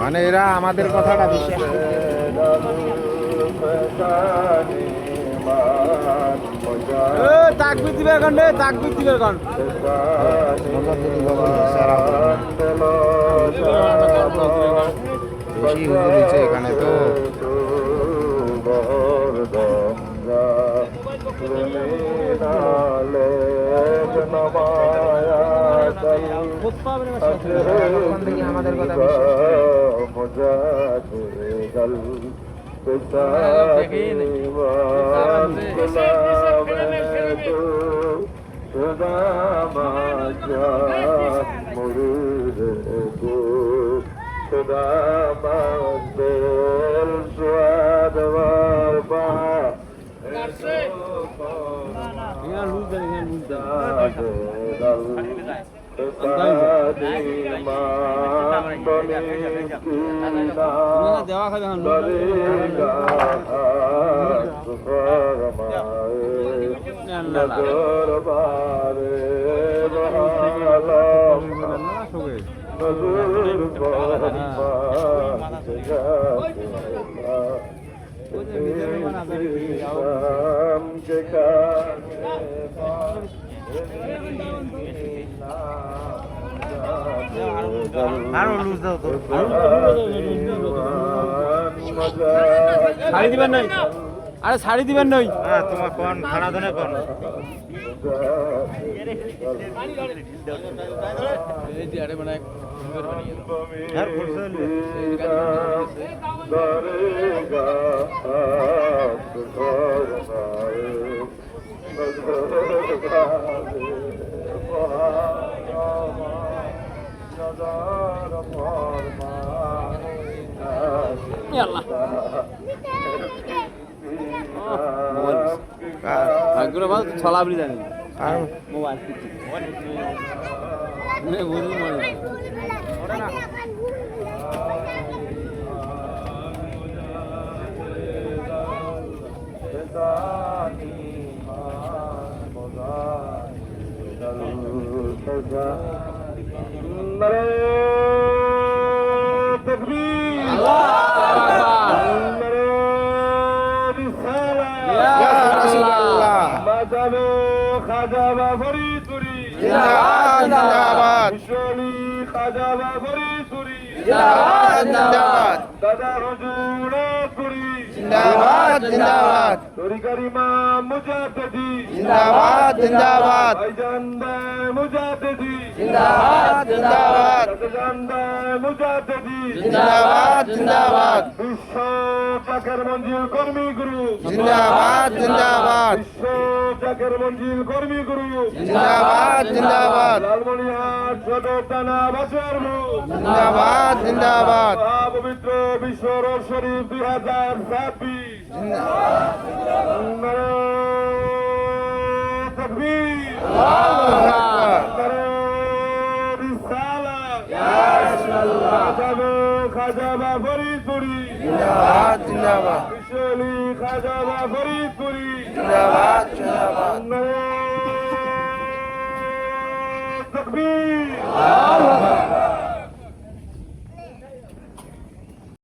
মানে এরা আমাদের কথাটা বিশ্বাস করে। তাকবির দিবে এখন রে, তাকবির দিবে এখন। বেশি হুজুর হয়েছে এখানে তো। আমাদের কথা দেওয়া খাবে আরো লুজ দাও তো। শাড়ি দিবেন নাই, আরে শাড়ি দিবেন নাই। হ্যাঁ তোমার কোন খানা ধনে কোন ভাগ্যটা ভালো ছলা বলি জানি আর মোবাইল খাজা বাবরি তুরি জিন্দাবাদ জিন্দাবাদ খাজা বাবরি তুরি জিন্দাবাদ দাদা হুজুর তুরি জিন্দাবাদ জিন্দাবাদ তরিকার মুজাদ্দিদি জিন্দাবাদ জিন্দাবাদ ভাইজান মুজাদ্দিদি জিন্দাবাদ জিন্দাবাদ মুজাদ্দিদি জিন্দাবাদ জিন্দাবাদ বিশ্ব চাকের মঞ্জিল কর্মী গুরু জিন্দাবাদ জিন্দাবাদ বিশ্ব চাকের মঞ্জিল কর্মী গুরু জিন্দাবাদ জিন্দাবাদ লালমনিরহাট সদর থানা বাসরমু জিন্দাবাদ জিন্দাবাদ পবিত্র বিশ্ব রোড শরীফ 2026 তাকবীর খাজা ফরিদপুরি জিন্দাবাদ জিন্দাবাদ বিশ্বলি খাজা ফরিদপুরি জিন্দাবাদ জিন্দাবাদ তাকবীর